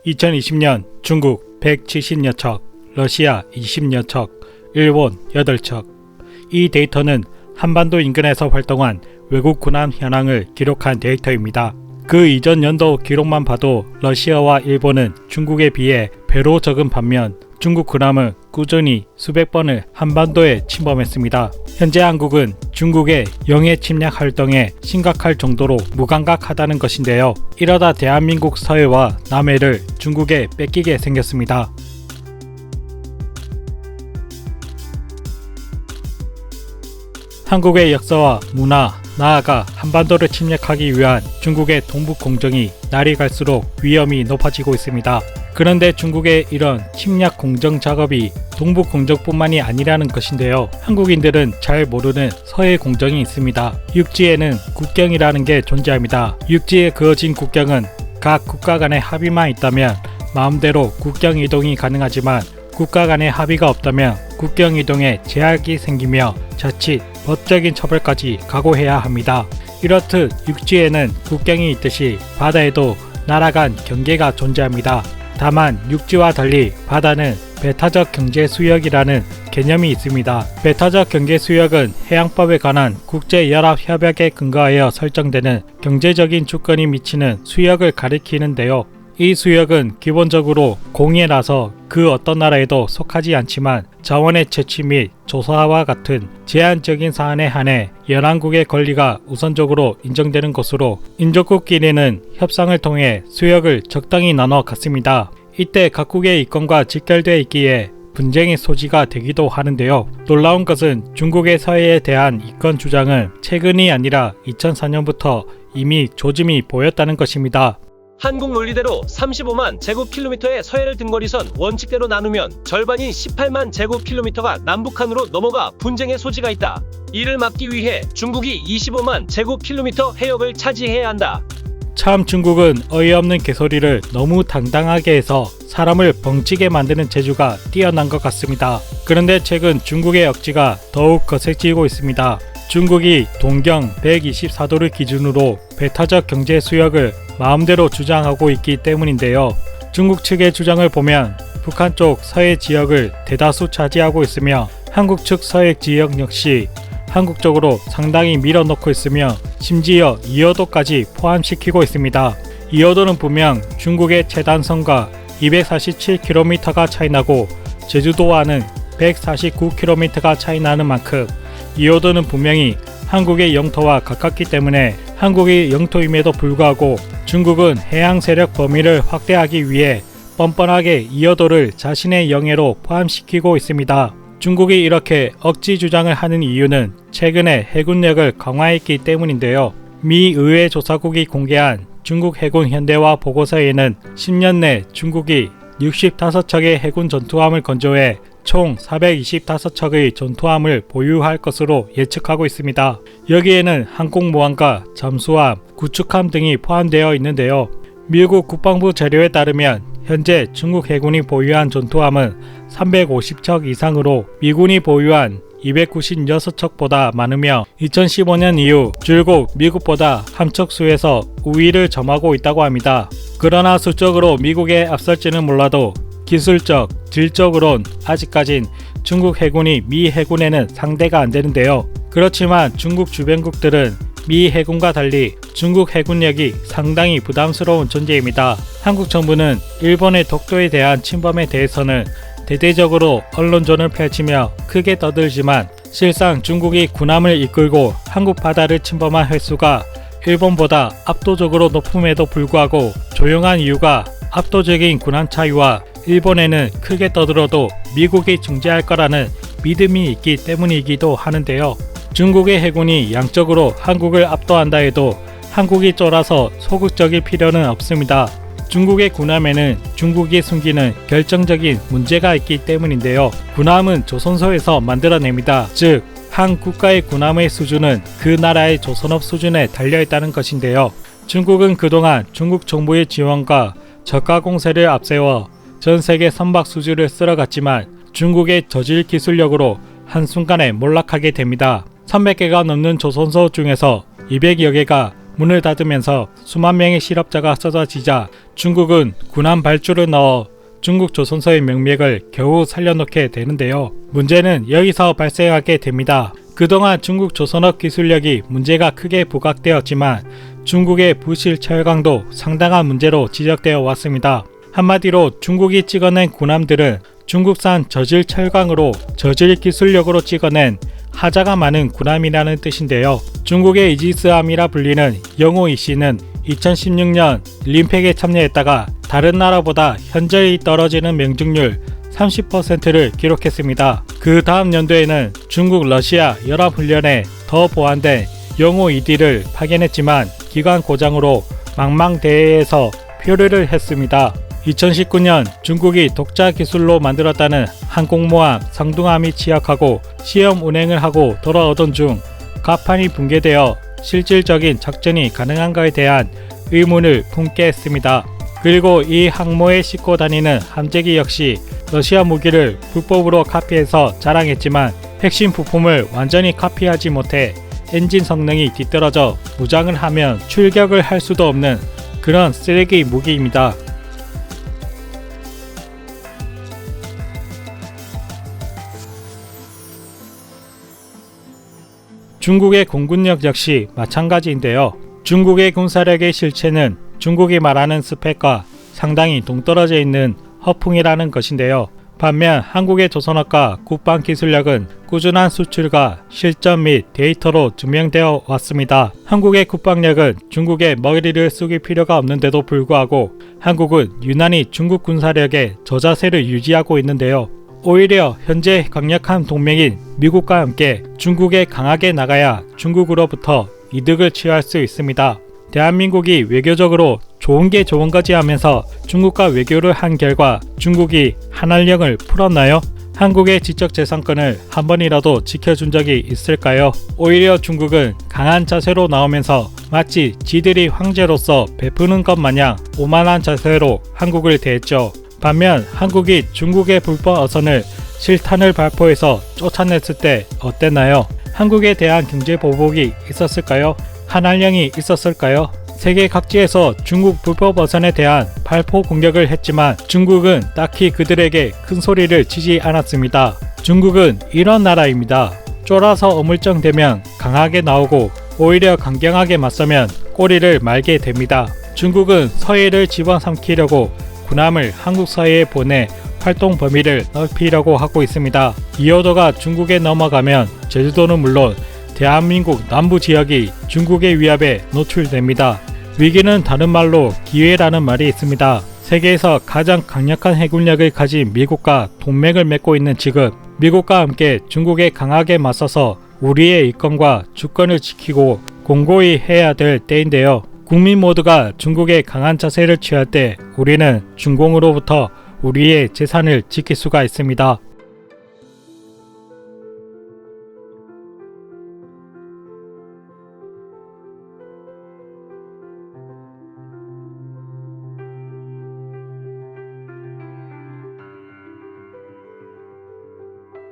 2020년 중국 170여 척, 러시아 20여 척, 일본 8척. 이 데이터는 한반도 인근에서 활동한 외국 군함 현황을 기록한 데이터입니다. 그 이전 연도 기록만 봐도 러시아와 일본은 중국에 비해 배로 적은 반면 중국 군함은 꾸준히 수백 번을 한반도에 침범했습니다. 현재 한국은 중국의 영해 침략 활동에 심각할 정도로 무감각하다는 것인데요. 이러다 대한민국 서해와 남해를 중국에 뺏기게 생겼습니다. 한국의 역사와 문화, 나아가 한반도를 침략하기 위한 중국의 동북 공정이 날이 갈수록 위험이 높아지고 있습니다. 그런데 중국의 이런 침략 공정 작업이 동북 공정뿐만이 아니라는 것인데요. 한국인들은 잘 모르는 서해 공정이 있습니다. 육지에는 국경이라는 게 존재합니다. 육지에 그어진 국경은 각 국가 간의 합의만 있다면 마음대로 국경 이동이 가능하지만 국가 간의 합의가 없다면 국경 이동에 제약이 생기며 자칫 법적인 처벌까지 각오해야 합니다. 이렇듯 육지에는 국경이 있듯이 바다에도 나라 간 경계가 존재합니다. 다만 육지와 달리 바다는 배타적 경제 수역이라는 개념이 있습니다. 배타적 경제 수역은 해양법에 관한 국제연합협약에 근거하여 설정되는 경제적인 주권이 미치는 수역을 가리키는데요. 이 수역은 기본적으로 공해라서 그 어떤 나라에도 속하지 않지만 자원의 채취 및 조사와 같은 제한적인 사안에 한해 연안국의 권리가 우선적으로 인정되는 것으로 인접국끼리는 협상을 통해 수역을 적당히 나눠 갔습니다. 이때 각국의 이권과 직결되어 있기에 분쟁의 소지가 되기도 하는데요. 놀라운 것은 중국의 서해에 대한 이권 주장은 최근이 아니라 2004년부터 이미 조짐이 보였다는 것입니다. 한국 논리대로 35만 제곱킬로미터의 서해를 등거리선 원칙대로 나누면 절반인 18만 제곱킬로미터가 남북한으로 넘어가 분쟁의 소지가 있다. 이를 막기 위해 중국이 25만 제곱킬로미터 해역을 차지해야 한다. 참 중국은 어이없는 개소리를 너무 당당하게 해서 사람을 벙찌게 만드는 재주가 뛰어난 것 같습니다. 그런데 최근 중국의 억지가 더욱 거세지고 있습니다. 중국이 동경 124도를 기준으로 배타적 경제 수역을 마음대로 주장하고 있기 때문인데요. 중국 측의 주장을 보면 북한 쪽 서해 지역을 대다수 차지하고 있으며 한국 측 서해 지역 역시 한국 쪽으로 상당히 밀어넣고 있으며 심지어 이어도까지 포함시키고 있습니다. 이어도는 분명 중국의 최단선과 247km가 차이나고 제주도와는 149km가 차이나는 만큼 이어도는 분명히 한국의 영토와 가깝기 때문에 한국의 영토임에도 불구하고 중국은 해양 세력 범위를 확대하기 위해 뻔뻔하게 이어도를 자신의 영해로 포함시키고 있습니다. 중국이 이렇게 억지 주장을 하는 이유는 최근에 해군력을 강화했기 때문인데요. 미 의회 조사국이 공개한 중국 해군 현대화 보고서에는 10년 내 중국이 65척의 해군 전투함을 건조해 총 425척의 전투함을 보유할 것으로 예측하고 있습니다. 여기에는 항공모함과 잠수함, 구축함 등이 포함되어 있는데요. 미국 국방부 자료에 따르면 현재 중국 해군이 보유한 전투함은 350척 이상으로 미군이 보유한 296척보다 많으며 2015년 이후 줄곧 미국보다 함척수에서 우위를 점하고 있다고 합니다. 그러나 수적으로 미국에 앞설지는 몰라도 기술적, 질적으론 아직까진 중국 해군이 미 해군에는 상대가 안 되는데요. 그렇지만 중국 주변국들은 미 해군과 달리 중국 해군력이 상당히 부담스러운 존재입니다. 한국 정부는 일본의 독도에 대한 침범에 대해서는 대대적으로 언론전을 펼치며 크게 떠들지만 실상 중국이 군함을 이끌고 한국 바다를 침범한 횟수가 일본보다 압도적으로 높음에도 불구하고 조용한 이유가 압도적인 군함 차이와 일본에는 크게 떠들어도 미국이 중재할 거라는 믿음이 있기 때문이기도 하는데요. 중국의 해군이 양적으로 한국을 압도한다 해도 한국이 쫄아서 소극적일 필요는 없습니다. 중국의 군함에는 중국이 숨기는 결정적인 문제가 있기 때문인데요. 군함은 조선소에서 만들어냅니다. 즉, 한 국가의 군함의 수준은 그 나라의 조선업 수준에 달려있다는 것인데요. 중국은 그동안 중국 정부의 지원과 저가 공세를 앞세워 전 세계 선박 수주를 쓸어갔지만 중국의 저질 기술력으로 한순간에 몰락하게 됩니다. 300개가 넘는 조선소 중에서 200여 개가 문을 닫으면서 수만 명의 실업자가 쏟아지자 중국은 군함 발주를 넣어 중국 조선소의 명맥을 겨우 살려놓게 되는데요. 문제는 여기서 발생하게 됩니다. 그동안 중국 조선업 기술력이 문제가 크게 부각되었지만 중국의 부실 철강도 상당한 문제로 지적되어 왔습니다. 한마디로 중국이 찍어낸 군함들은 중국산 저질 철강으로 저질 기술력으로 찍어낸 하자가 많은 군함이라는 뜻인데요. 중국의 이지스함이라 불리는 영호 이씨는 2016년 림팩에 참여했다가 다른 나라보다 현저히 떨어지는 명중률 30%를 기록했습니다. 그 다음 연도에는 중국 러시아 연합훈련에 더 보완된 영호 2D를 파견했지만 기관 고장으로 망망대해에서 표류를 했습니다. 2019년 중국이 독자 기술로 만들었다는 항공모함 상둥함이 취약하고 시험 운행을 하고 돌아오던 중 갑판이 붕괴되어 실질적인 작전이 가능한가에 대한 의문을 품게 했습니다. 그리고 이 항모에 싣고 다니는 함재기 역시 러시아 무기를 불법으로 카피해서 자랑했지만 핵심 부품을 완전히 카피하지 못해 엔진 성능이 뒤떨어져 무장을 하면 출격을 할 수도 없는 그런 쓰레기 무기입니다. 중국의 공군력 역시 마찬가지인데요. 중국의 군사력의 실체는 중국이 말하는 스펙과 상당히 동떨어져 있는 허풍이라는 것인데요. 반면 한국의 조선업과 국방기술력은 꾸준한 수출과 실전 및 데이터로 증명되어 왔습니다. 한국의 국방력은 중국의 머리를 숙일 필요가 없는데도 불구하고 한국은 유난히 중국 군사력의 저자세를 유지하고 있는데요. 오히려 현재 강력한 동맹인 미국과 함께 중국에 강하게 나가야 중국으로부터 이득을 취할 수 있습니다. 대한민국이 외교적으로 좋은 게 좋은 거지 하면서 중국과 외교를 한 결과 중국이 한한령을 풀었나요? 한국의 지적재산권을 한 번이라도 지켜준 적이 있을까요? 오히려 중국은 강한 자세로 나오면서 마치 지들이 황제로서 베푸는 것 마냥 오만한 자세로 한국을 대했죠. 반면 한국이 중국의 불법 어선을 실탄을 발포해서 쫓아냈을 때 어땠나요? 한국에 대한 경제 보복이 있었을까요? 한한령이 있었을까요? 세계 각지에서 중국 불법 어선에 대한 발포 공격을 했지만 중국은 딱히 그들에게 큰 소리를 치지 않았습니다. 중국은 이런 나라입니다. 쫄아서 어물쩡되면 강하게 나오고 오히려 강경하게 맞서면 꼬리를 말게 됩니다. 중국은 서해를 집어삼키려고 군함을 한국 서해에 보내 활동 범위를 넓히려고 하고 있습니다. 이호도가 중국에 넘어가면 제주도는 물론 대한민국 남부 지역이 중국의 위협에 노출됩니다. 위기는 다른 말로 기회라는 말이 있습니다. 세계에서 가장 강력한 해군력을 가진 미국과 동맹을 맺고 있는 지금 미국과 함께 중국에 강하게 맞서서 우리의 이권과 주권을 지키고 공고히 해야 될 때인데요. 국민 모두가 중국에 강한 자세를 취할 때 우리는 중공으로부터 우리의 재산을 지킬 수가 있습니다.